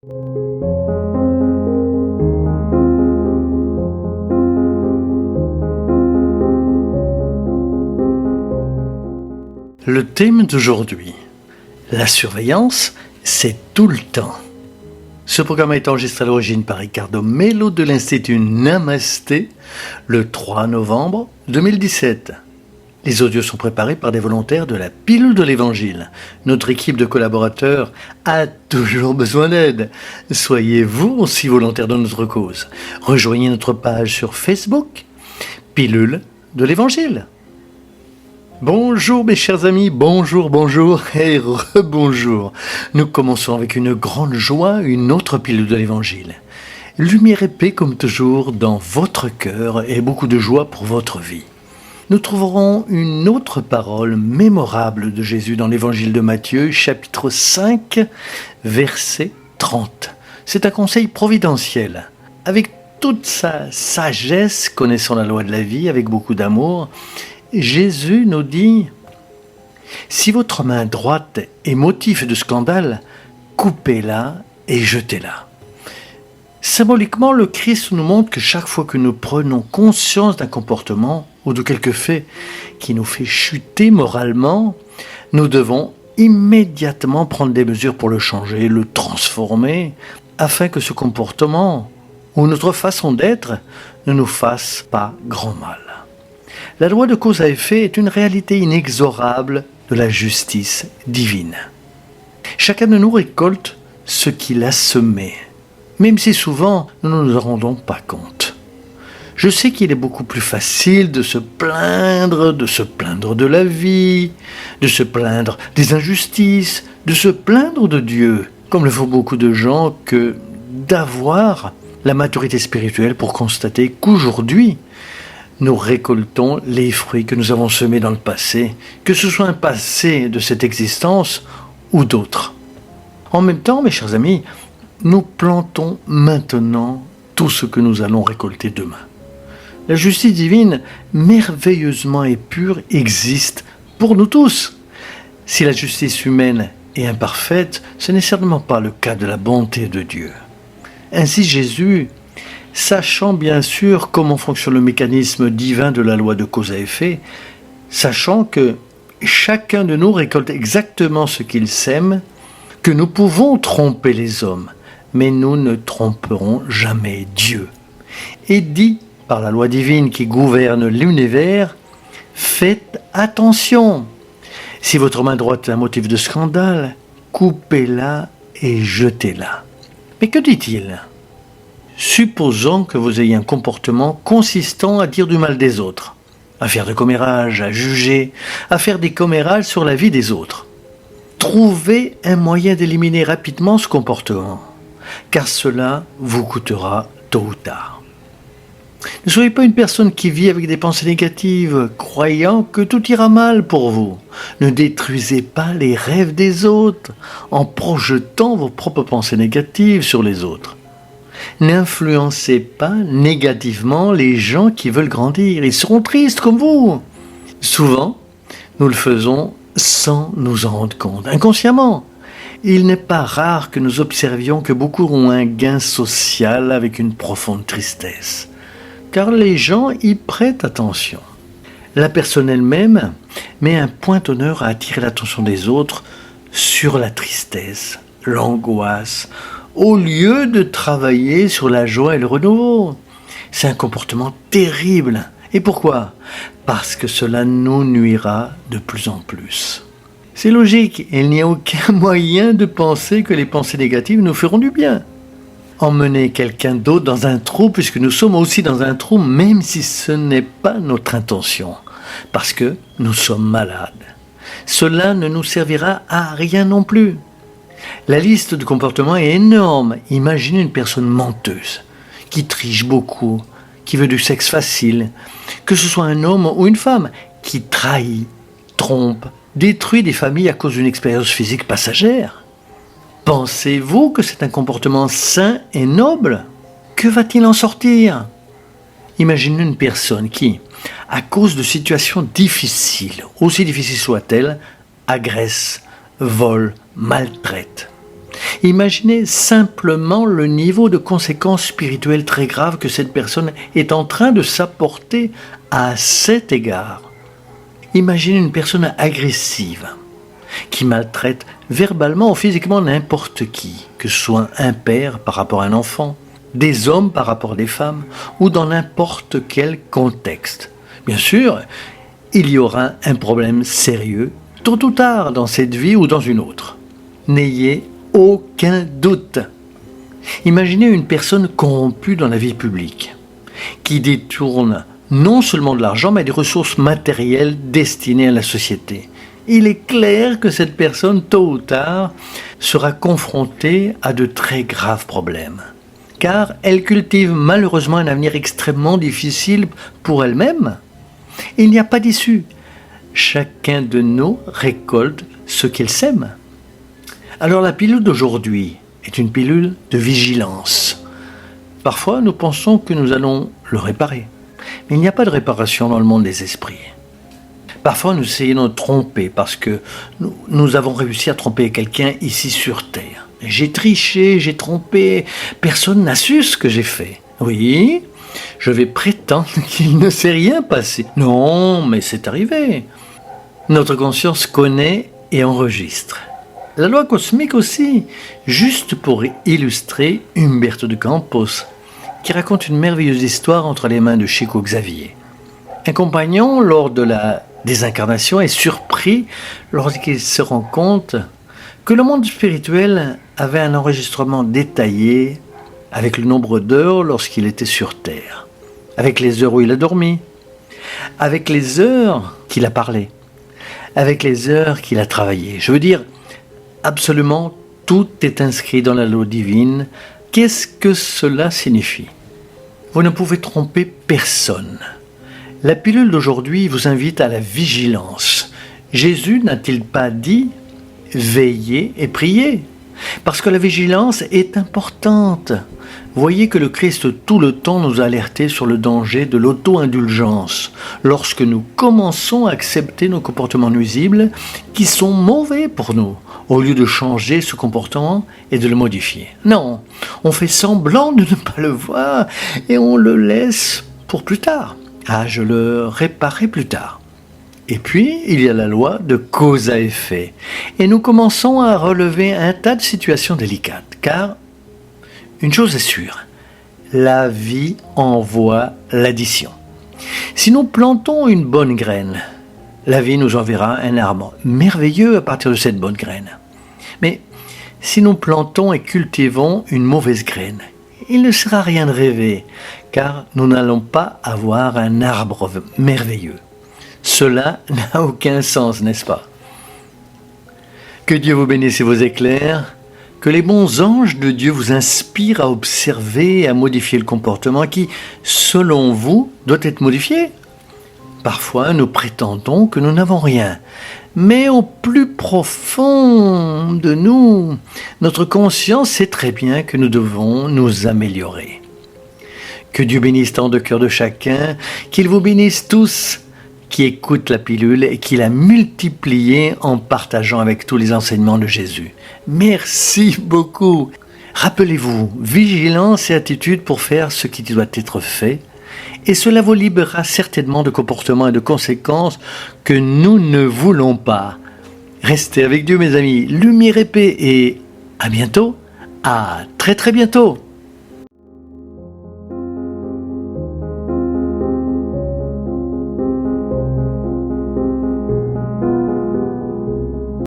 Le thème d'aujourd'hui, la surveillance, c'est tout le temps. Ce programme a été enregistré à l'origine par Ricardo Mello de l'Institut Namasté le 3 novembre 2017. Les audios sont préparés par des volontaires de la Pilule de l'Évangile. Notre équipe de collaborateurs a toujours besoin d'aide. Soyez vous aussi volontaires de notre cause. Rejoignez notre page sur Facebook, Pilule de l'Évangile. Bonjour mes chers amis, bonjour et rebonjour. Nous commençons avec une grande joie, une autre pilule de l'Évangile. Lumière et paix comme toujours dans votre cœur et beaucoup de joie pour votre vie. Nous trouverons une autre parole mémorable de Jésus dans l'Évangile de Matthieu, chapitre 5, verset 30. C'est un conseil providentiel. Avec toute sa sagesse, connaissant la loi de la vie, avec beaucoup d'amour, Jésus nous dit « Si votre main droite est motif de scandale, coupez-la et jetez-la. » Symboliquement, le Christ nous montre que chaque fois que nous prenons conscience d'un comportement ou de quelque fait qui nous fait chuter moralement, nous devons immédiatement prendre des mesures pour le changer, le transformer, afin que ce comportement ou notre façon d'être ne nous fasse pas grand mal. La loi de cause à effet est une réalité inexorable de la justice divine. Chacun de nous récolte ce qu'il a semé, même si souvent nous ne nous en rendons pas compte. Je sais qu'il est beaucoup plus facile de se plaindre de la vie, de se plaindre des injustices, de se plaindre de Dieu, comme le font beaucoup de gens, que d'avoir la maturité spirituelle pour constater qu'aujourd'hui, nous récoltons les fruits que nous avons semés dans le passé, que ce soit un passé de cette existence ou d'autres. En même temps, mes chers amis, nous plantons maintenant tout ce que nous allons récolter demain. La justice divine, merveilleusement et pure, existe pour nous tous. Si la justice humaine est imparfaite, ce n'est certainement pas le cas de la bonté de Dieu. Ainsi Jésus, sachant bien sûr comment fonctionne le mécanisme divin de la loi de cause à effet, sachant que chacun de nous récolte exactement ce qu'il sème, que nous pouvons tromper les hommes, mais nous ne tromperons jamais Dieu. Et dit par la loi divine qui gouverne l'univers, faites attention. Si votre main droite est un motif de scandale, coupez-la et jetez-la. Mais que dit-il ? Supposons que vous ayez un comportement consistant à dire du mal des autres, à faire des commérages, à juger, à faire des commérages sur la vie des autres. Trouvez un moyen d'éliminer rapidement ce comportement, car cela vous coûtera tôt ou tard. Ne soyez pas une personne qui vit avec des pensées négatives, croyant que tout ira mal pour vous. Ne détruisez pas les rêves des autres en projetant vos propres pensées négatives sur les autres. N'influencez pas négativement les gens qui veulent grandir. Ils seront tristes comme vous. Souvent, nous le faisons sans nous en rendre compte, inconsciemment. Il n'est pas rare que nous observions que beaucoup ont un gain social avec une profonde tristesse, car les gens y prêtent attention. La personne elle-même met un point d'honneur à attirer l'attention des autres sur la tristesse, l'angoisse, au lieu de travailler sur la joie et le renouveau. C'est un comportement terrible. Et pourquoi ? Parce que cela nous nuira de plus en plus. C'est logique, il n'y a aucun moyen de penser que les pensées négatives nous feront du bien. Emmener quelqu'un d'autre dans un trou, puisque nous sommes aussi dans un trou, même si ce n'est pas notre intention, parce que nous sommes malades. Cela ne nous servira à rien non plus. La liste de comportements est énorme. Imaginez une personne menteuse, qui triche beaucoup, qui veut du sexe facile, que ce soit un homme ou une femme, qui trahit, trompe, détruit des familles à cause d'une expérience physique passagère. Pensez-vous que c'est un comportement sain et noble ? Que va-t-il en sortir ? Imaginez une personne qui, à cause de situations difficiles, aussi difficiles soient-elles, agresse, vole, maltraite. Imaginez simplement le niveau de conséquences spirituelles très graves que cette personne est en train de s'apporter à cet égard. Imaginez une personne agressive qui maltraite verbalement ou physiquement n'importe qui, que ce soit un père par rapport à un enfant, des hommes par rapport à des femmes, ou dans n'importe quel contexte. Bien sûr, il y aura un problème sérieux, tôt ou tard, dans cette vie ou dans une autre. N'ayez aucun doute. Imaginez une personne corrompue dans la vie publique, qui détourne non seulement de l'argent, mais des ressources matérielles destinées à la société. Il est clair que cette personne, tôt ou tard, sera confrontée à de très graves problèmes, car elle cultive malheureusement un avenir extrêmement difficile pour elle-même. Il n'y a pas d'issue. Chacun de nous récolte ce qu'il sème. Alors la pilule d'aujourd'hui est une pilule de vigilance. Parfois, nous pensons que nous allons le réparer. Mais il n'y a pas de réparation dans le monde des esprits. Parfois, nous essayons de tromper parce que nous avons réussi à tromper quelqu'un ici sur Terre. J'ai triché, j'ai trompé, personne n'a su ce que j'ai fait. Oui, je vais prétendre qu'il ne s'est rien passé. Non, mais c'est arrivé. Notre conscience connaît et enregistre. La loi cosmique aussi, juste pour illustrer Humberto de Campos, qui raconte une merveilleuse histoire entre les mains de Chico Xavier. Un compagnon, lors de la désincarnation, est surpris lorsqu'il se rend compte que le monde spirituel avait un enregistrement détaillé avec le nombre d'heures lorsqu'il était sur Terre, avec les heures où il a dormi, avec les heures qu'il a parlé, avec les heures qu'il a travaillé. Je veux dire, absolument tout est inscrit dans la loi divine. Qu'est-ce que cela signifie? Vous ne pouvez tromper personne. La pilule d'aujourd'hui vous invite à la vigilance. Jésus n'a-t-il pas dit « Veillez et priez » ? Parce que la vigilance est importante. Voyez que le Christ tout le temps nous a alertés sur le danger de l'auto-indulgence lorsque nous commençons à accepter nos comportements nuisibles qui sont mauvais pour nous, au lieu de changer ce comportement et de le modifier. Non, on fait semblant de ne pas le voir et on le laisse pour plus tard. Ah, je le réparerai plus tard. Et puis, il y a la loi de cause à effet. Et nous commençons à relever un tas de situations délicates, car une chose est sûre, la vie envoie l'addition. Si nous plantons une bonne graine, la vie nous enverra un arbre merveilleux à partir de cette bonne graine. Mais si nous plantons et cultivons une mauvaise graine, il ne sera rien de rêver, car nous n'allons pas avoir un arbre merveilleux. Cela n'a aucun sens, n'est-ce pas? Que Dieu vous bénisse et vous éclaire, que les bons anges de Dieu vous inspirent à observer et à modifier le comportement qui, selon vous, doit être modifié. Parfois, nous prétendons que nous n'avons rien, mais au plus profond de nous, notre conscience sait très bien que nous devons nous améliorer. Que Dieu bénisse tant de cœurs de chacun, qu'il vous bénisse tous, qui écoute la pilule et qui l'a multipliée en partageant avec tous les enseignements de Jésus. Merci beaucoup. Rappelez-vous, vigilance et attitude pour faire ce qui doit être fait, et cela vous libérera certainement de comportements et de conséquences que nous ne voulons pas. Restez avec Dieu, mes amis. Lumière et paix, et à bientôt, à très très bientôt.